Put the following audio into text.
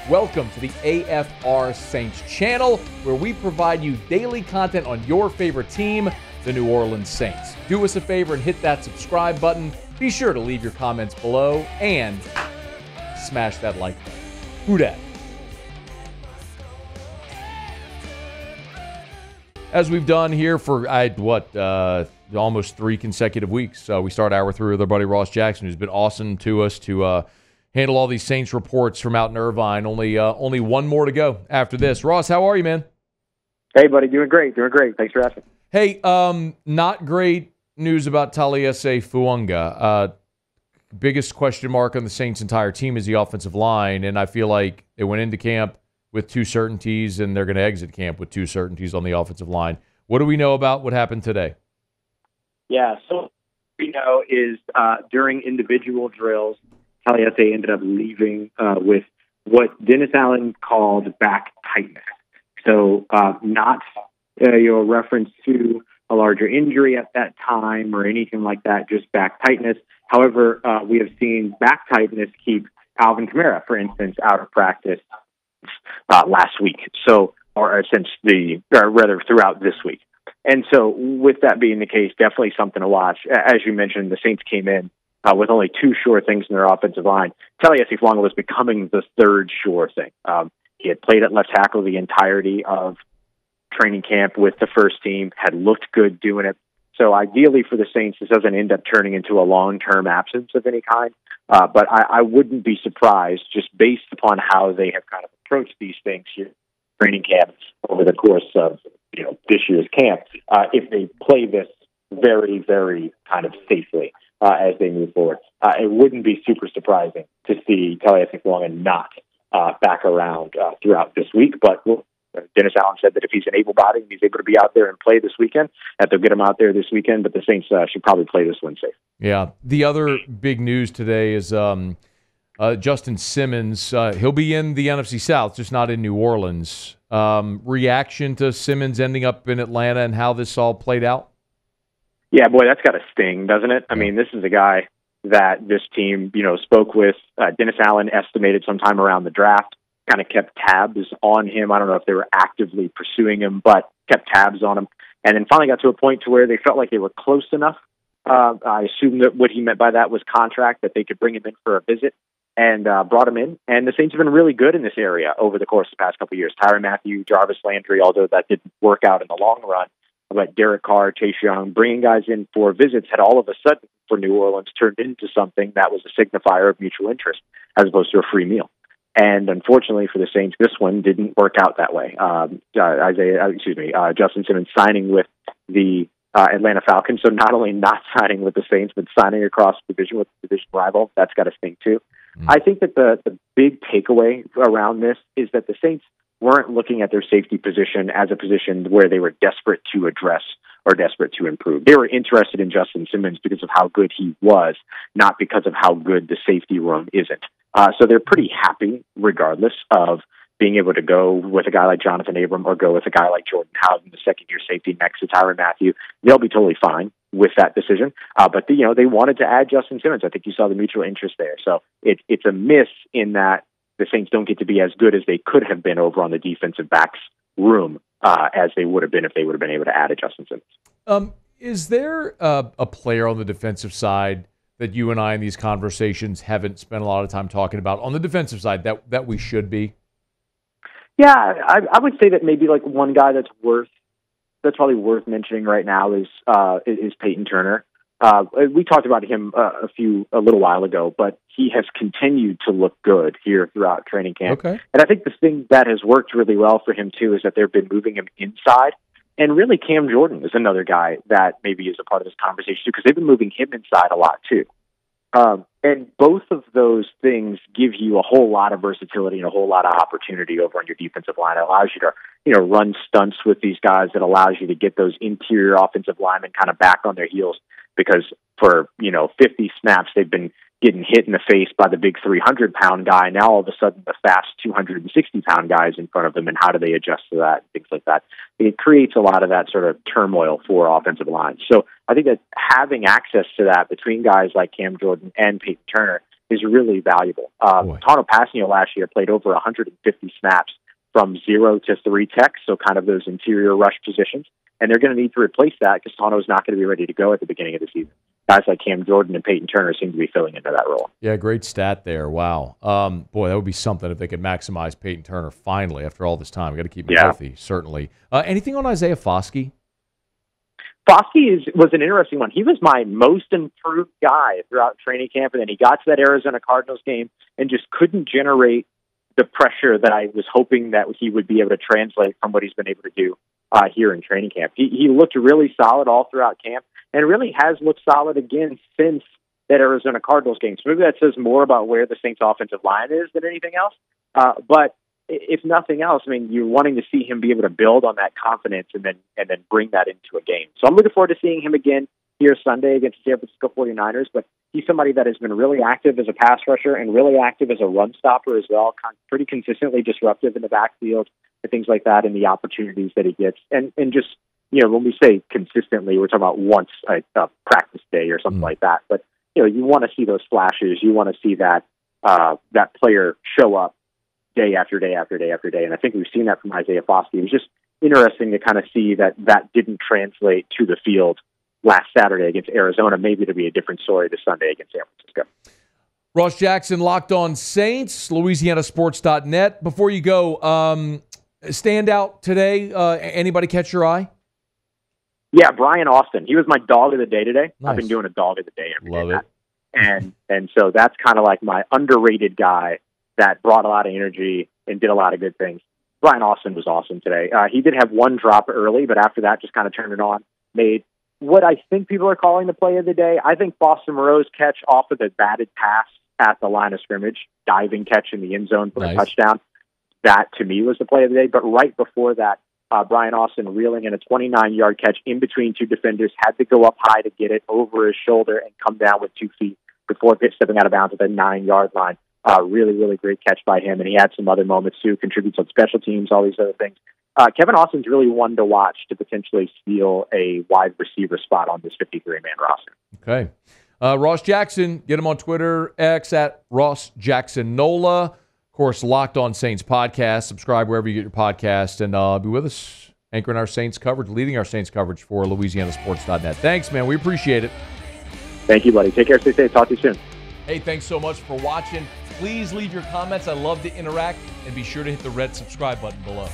Welcome to the AFR Saints channel, where we provide you daily content on your favorite team, the New Orleans Saints. Do us a favor and hit that subscribe button. Be sure to leave your comments below and smash that like button. Who dat? As we've done here for, almost 3 consecutive weeks. We start hour 3 with our buddy Ross Jackson, who's been awesome to us to handle all these Saints reports from out in Irvine. Only one more to go after this. Ross, how are you, man? Hey, buddy. Doing great. Thanks for asking. Hey, not great news about Taliese Fuaga. Biggest question mark on the Saints' entire team is the offensive line, and I feel like they went into camp with 2 certainties, and they're going to exit camp with 2 certainties on the offensive line. What do we know about what happened today? Yeah, so what we know is during individual drills, Taliese ended up leaving with what Dennis Allen called back tightness. So not your reference to a larger injury at that time or anything like that, just back tightness. However, we have seen back tightness keep Alvin Kamara, for instance, out of practice last week. So, or since throughout this week. And so with that being the case, definitely something to watch. As you mentioned, the Saints came in with only 2 sure things in their offensive line. Taliese Fuaga was becoming the 3rd sure thing. He had played at left tackle the entirety of training camp with the first team, had looked good doing it. So ideally for the Saints, this doesn't end up turning into a long-term absence of any kind. But I wouldn't be surprised, just based upon how they have kind of approached these things here, training camp over the course of this year's camp, if they play this very, very kind of safely as they move forward. It wouldn't be super surprising to see Taliese Fuaga not back around throughout this week, but Dennis Allen said that if he's an able-bodied and he's able to be out there and play this weekend, that they'll get him out there this weekend, but the Saints should probably play this one safe. Yeah. The other big news today is Justin Simmons. He'll be in the NFC South, just not in New Orleans. Reaction to Simmons ending up in Atlanta and how this all played out? Yeah, boy, that's got to sting, doesn't it? I mean, this is a guy that this team, spoke with. Dennis Allen estimated sometime around the draft, kind of kept tabs on him. I don't know if they were actively pursuing him, but kept tabs on him. And then finally got to a point to where they felt like they were close enough. I assume that what he meant by that was contract, that they could bring him in for a visit, and brought him in. And the Saints have been really good in this area over the course of the past couple of years. Tyrann Mathieu, Jarvis Landry, although that didn't work out in the long run. But Derek Carr, Chase Young, bringing guys in for visits had all of a sudden for New Orleans turned into something that was a signifier of mutual interest as opposed to a free meal. And unfortunately for the Saints, this one didn't work out that way. Justin Simmons signing with the Atlanta Falcons. So not only not signing with the Saints, but signing across the division with the division rival. That's got to sting too. I think that the big takeaway around this is that the Saints weren't looking at their safety position as a position where they were desperate to address or desperate to improve. They were interested in Justin Simmons because of how good he was, not because of how good the safety room isn't. So they're pretty happy regardless of being able to go with a guy like Jonathan Abram or go with a guy like Jordan Howden, the second-year safety next to Tyrann Mathieu. They'll be totally fine with that decision. But they wanted to add Justin Simmons. I think you saw the mutual interest there. So it's a miss in that the Saints don't get to be as good as they could have been over on the defensive backs room as they would have been if they would have been able to add a Justin Simmons. Is there a player on the defensive side that you and I in these conversations haven't spent a lot of time talking about on the defensive side that we should be? Yeah, I would say that maybe like one guy that's probably worth mentioning right now is Peyton Turner. We talked about him a little while ago, but he has continued to look good here throughout training camp. Okay. And I think the thing that has worked really well for him too is that they've been moving him inside. And really, Cam Jordan is another guy that maybe is a part of this conversation too, because they've been moving him inside a lot too. And both of those things give you a whole lot of versatility and a whole lot of opportunity over on your defensive line. It allows you to, run stunts with these guys. It allows you to get those interior offensive linemen kind of back on their heels because for, 50 snaps, they've been getting hit in the face by the big 300-pound guy. Now all of a sudden the fast 260-pound guy is in front of them, and how do they adjust to that, things like that. It creates a lot of that sort of turmoil for offensive lines. So I think that having access to that between guys like Cam Jordan and Peyton Turner is really valuable. Tano Passanio last year played over 150 snaps from 0 to 3 tech, so kind of those interior rush positions. And they're going to need to replace that because Tano's not going to be ready to go at the beginning of the season. Guys like Cam Jordan and Peyton Turner seem to be filling into that role. Yeah, great stat there. Wow. Boy, that would be something if they could maximize Peyton Turner finally after all this time. We've got to keep him healthy, certainly. Anything on Isaiah Foskey? Foskey was an interesting one. He was my most improved guy throughout training camp, and then he got to that Arizona Cardinals game and just couldn't generate the pressure that I was hoping that he would be able to translate from what he's been able to do here in training camp. He looked really solid all throughout camp and really has looked solid again since that Arizona Cardinals game. So maybe that says more about where the Saints offensive line is than anything else. But if nothing else, I mean, you're wanting to see him be able to build on that confidence and then bring that into a game. So I'm looking forward to seeing him again here Sunday against the San Francisco 49ers, but he's somebody that has been really active as a pass rusher and really active as a run stopper as well, pretty consistently disruptive in the backfield and things like that and the opportunities that he gets. And just, when we say consistently, we're talking about once a practice day or something like that. But, you want to see those flashes. You want to see that player show up day after day after day after day. And I think we've seen that from Isaiah Foskey. It was just interesting to kind of see that didn't translate to the field last Saturday against Arizona, maybe to be a different story this Sunday against San Francisco. Ross Jackson, Locked On Saints, LouisianaSports.net. Before you go, standout today, anybody catch your eye? Yeah, Brian Austin. He was my dog of the day today. Nice. I've been doing a dog of the day every day. Love it. And so that's kind of like my underrated guy that brought a lot of energy and did a lot of good things. Brian Austin was awesome today. He did have one drop early, but after that just kind of turned it on, made what I think people are calling the play of the day. I think Foster Moreau's catch off of the batted pass at the line of scrimmage, diving catch in the end zone for a touchdown, that to me was the play of the day. But right before that, Brian Austin reeling in a 29-yard catch in between two defenders, had to go up high to get it over his shoulder and come down with 2 feet before stepping out of bounds at the 9-yard line. Really, really great catch by him, and he had some other moments too, contributes on special teams, all these other things. Kevin Austin's really one to watch to potentially steal a wide receiver spot on this 53-man roster. Okay. Ross Jackson, get him on Twitter, X at Ross Jackson Nola. Of course, Locked On Saints podcast. Subscribe wherever you get your podcast, and be with us anchoring our Saints coverage, leading our Saints coverage for LouisianaSports.net. Thanks, man. We appreciate it. Thank you, buddy. Take care. Stay safe. Talk to you soon. Hey, thanks so much for watching. Please leave your comments. I love to interact, and be sure to hit the red subscribe button below.